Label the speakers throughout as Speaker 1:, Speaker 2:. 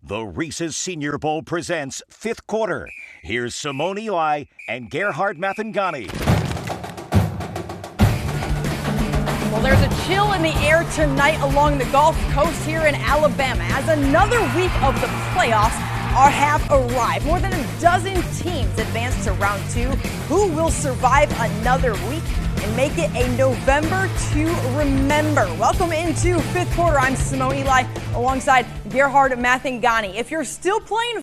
Speaker 1: The Reese's Senior Bowl presents fifth quarter. Here's Simone Eli and Gerhard Mathangani.
Speaker 2: Well, there's a chill in the air tonight along the Gulf Coast here in Alabama as another week of the playoffs have arrived. More than a dozen teams advanced to round two. Who will survive another week and make it a November to remember? Welcome into fifth quarter. I'm Simone Eli alongside Gerhard Mathangani. If you're still playing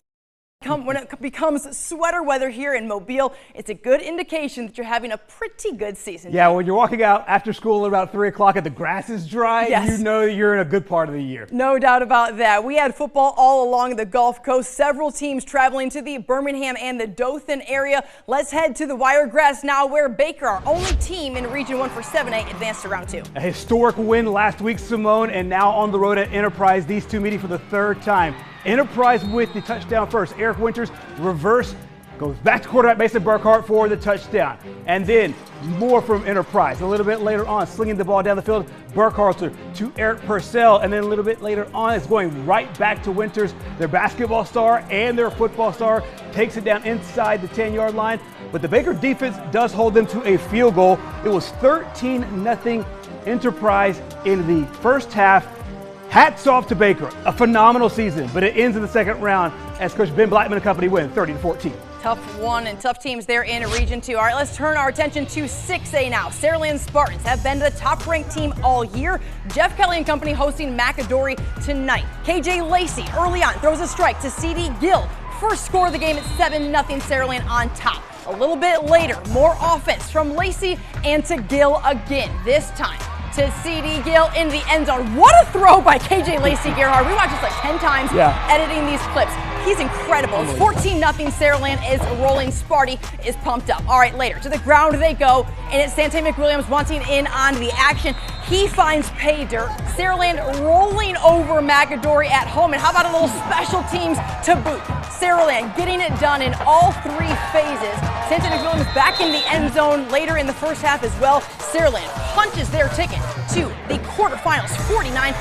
Speaker 2: when it becomes sweater weather here in Mobile, it's a good indication that you're having a pretty good season.
Speaker 3: Yeah, when you're walking out after school at about 3 o'clock and the grass is dry,
Speaker 2: yes,
Speaker 3: you know that you're in a good part of the year.
Speaker 2: No doubt about that. We had football all along the Gulf Coast, several teams traveling to the Birmingham and the Dothan area. Let's head to the Wiregrass now, where Vigor, our only team in Region 1 for 7A, advanced to round two.
Speaker 3: A historic win last week, Simone, and now on the road at Enterprise, these two meeting for the third time. Enterprise with the touchdown first. Eric Winters reverse, goes back to quarterback Mason Burkhart for the touchdown. And then more from Enterprise. A little bit later on, slinging the ball down the field, Burkhart to Eric Purcell. And then a little bit later on, it's going right back to Winters. Their basketball star and their football star takes it down inside the 10-yard line. But the Vigor defense does hold them to a field goal. It was 13-0 Enterprise in the first half. Hats off to Vigor, a phenomenal season, but it ends in the second round as Coach Ben Blackman and company win 30-14.
Speaker 2: Tough one and tough teams there in Region 2. All right, let's turn our attention to 6A now. Saraland Spartans have been the top-ranked team all year. Jeff Kelly and company hosting McAdory tonight. KJ Lacey early on throws a strike to CD Gill. First score of the game at 7-0 Saraland on top. A little bit later, more offense from Lacey and to Gill again, this time to CD Gill in the end zone. What a throw by KJ Lacey, Gerhard. We watched this like 10 times editing these clips. He's incredible. It's 14-0 Saraland is rolling. Sparty is pumped up. All right, later to the ground they go, and it's Sante McWilliams wanting in on the action. He finds pay dirt. Saraland rolling over McAdory at home. And how about a little special teams to boot? Saraland getting it done in all three phases. Sante McWilliams back in the end zone later in the first half as well. Saraland punches their ticket to the quarterfinals, 49-14,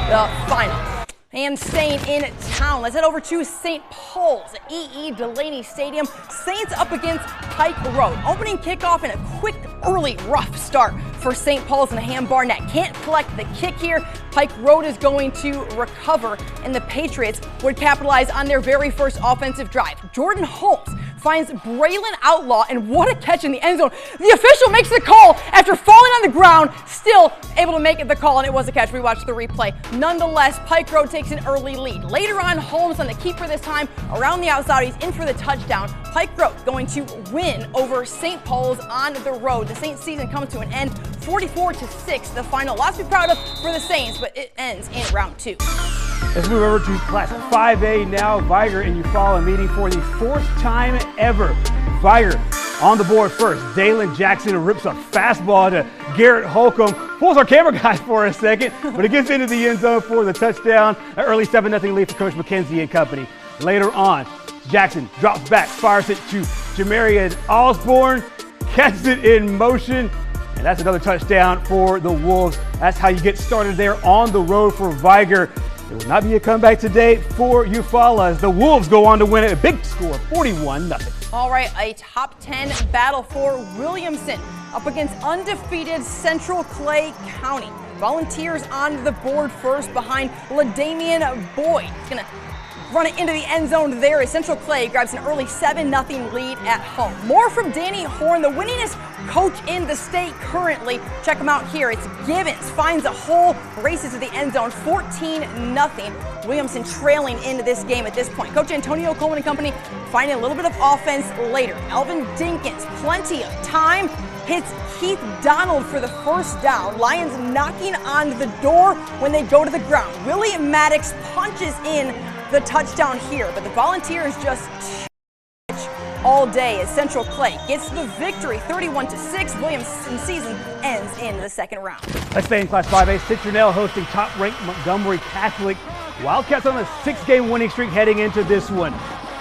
Speaker 2: the final. And staying in town, let's head over to St. Paul's E.E. Delaney Stadium. Saints up against Pike Road. Opening kickoff and a quick, early, rough start for St. Paul's and Ham Barnett. Can't collect the kick here. Pike Road is going to recover, and the Patriots would capitalize on their very first offensive drive. Jordan Holmes finds Braylon Outlaw, and what a catch in the end zone. The official makes the call after falling on the ground, still able to make the call, and it was a catch. We watched the replay. Nonetheless, Pike Road takes an early lead. Later on, Holmes on the keeper this time, around the outside, he's in for the touchdown. Pike Road going to win over St. Paul's on the road. The Saints season comes to an end, 44-6, the final. Lots to be proud of for the Saints, but it ends in round two.
Speaker 3: Let's move over to Class 5A now. Vigor and Eufaula meeting for the fourth time ever. Vigor on the board first. Dalen Jackson rips a fastball to Garrett Holcomb. Pulls our camera guys for a second, but it gets into the end zone for the touchdown. An early 7-0 lead for Coach McKenzie and company. Later on, Jackson drops back, fires it to Jamarian Osborne, catches it in motion, and that's another touchdown for the Wolves. That's how you get started there on the road for Vigor. It will not be a comeback today for Eufaula as the Wolves go on to win it, a big score, 41-0.
Speaker 2: All right, a top 10 battle for Williamson up against undefeated Central Clay County. Volunteers on the board first behind LaDamian Boyd. He's going to run it into the end zone there as Central Clay grabs an early 7-0 lead at home. More from Danny Horn, the winningest coach in the state currently. Check him out here. It's Gibbons, finds a hole, races to the end zone, 14-0. Williamson trailing into this game at this point. Coach Antonio Coleman and company finding a little bit of offense later. Alvin Dinkins, plenty of time, hits Keith Donald for the first down. Lions knocking on the door when they go to the ground. Willie Maddox punches in the touchdown here, but the Volunteers just all day as Central Clay gets the victory, 31-6. Williamson season ends in the second round.
Speaker 3: Let's stay in Class 5A. Citronelle hosting top-ranked Montgomery Catholic. Wildcats on a 6-game winning streak heading into this one.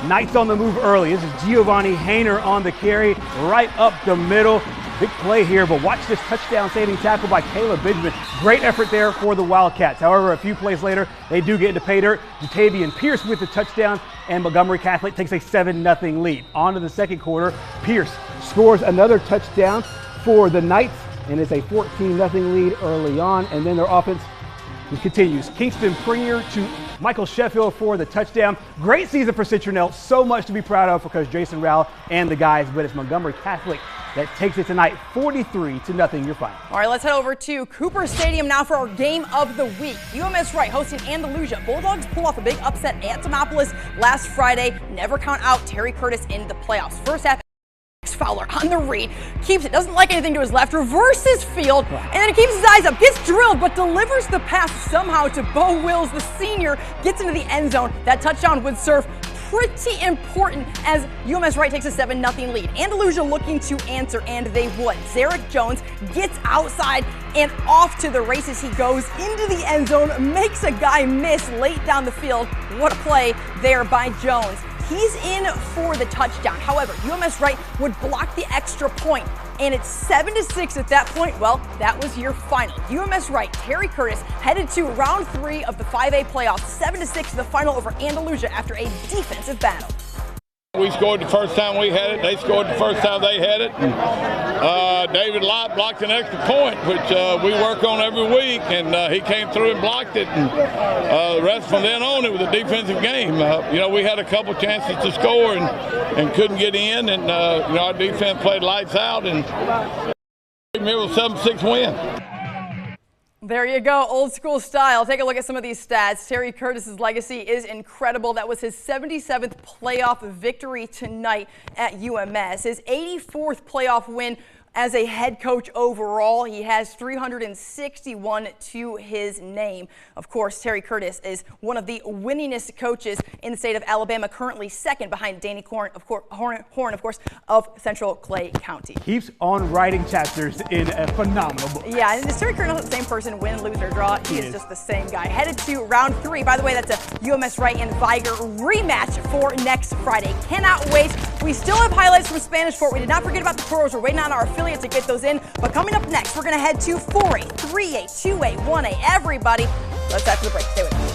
Speaker 3: Knights on the move early. This is Giovanni Hayner on the carry, right up the middle. Big play here, but watch this touchdown-saving tackle by Caleb Benjamin. Great effort there for the Wildcats. However, a few plays later, they do get into pay dirt. Jatavian Pierce with the touchdown, and Montgomery Catholic takes a 7-0 lead. On to the second quarter. Pierce scores another touchdown for the Knights, and it's a 14-0 lead early on, and then their offense continues. Kingston Premier to Michael Sheffield for the touchdown. Great season for Citronelle. So much to be proud of because Jason Rowell and the guys, but it's Montgomery Catholic that takes it tonight, 43-0 your final.
Speaker 2: All right, let's head over to Cooper Stadium now for our game of the week. UMS-Wright hosting Andalusia. Bulldogs pull off a big upset at Demopolis last Friday. Never count out Terry Curtis in the playoffs. First half, Fowler on the read, keeps it, doesn't like anything to his left, reverses field, and then keeps his eyes up, gets drilled, but delivers the pass somehow to Bo Wills, the senior, gets into the end zone. That touchdown would serve pretty important as UMS-Wright takes a 7-0 lead. Andalusia looking to answer, and they would. Zarek Jones gets outside and off to the races he goes into the end zone, makes a guy miss late down the field. What a play there by Jones. He's in for the touchdown. However, UMS-Wright would block the extra point, and it's 7-6 at that point. Well, that was your final. UMS-Wright, Terry Curtis headed to round 3 of the 5A playoffs, 7-6 the final over Andalusia after a defensive battle.
Speaker 4: We scored the first time we had it. They scored the first time they had it. David Lott blocked an extra point, which we work on every week, and he came through and blocked it. And the rest from then on, it was a defensive game. We had a couple chances to score and couldn't get in, and our defense played lights out, and it was a 7-6 win.
Speaker 2: There you go, old school style. Take a look at some of these stats. Terry Curtis's legacy is incredible. That was his 77th playoff victory tonight at UMS. His 84th playoff win as a head coach overall. He has 361 to his name. Of course, Terry Curtis is one of the winningest coaches in the state of Alabama, currently second behind Danny Horn, of course, of Central Clay County.
Speaker 3: Keeps on writing chapters in a phenomenal book.
Speaker 2: Yeah, and is Terry Curtis the same person, win, lose, or draw? He is just the same guy. Headed to round 3. By the way, that's a UMS-Wright and Vigor rematch for next Friday. Cannot wait. We still have highlights from Spanish Fort. We did not forget about the pros. We're waiting on our affiliate to get those in. But coming up next, we're going to head to 4A, 3A, 2A, 1A. Everybody, let's after the break. Stay with us.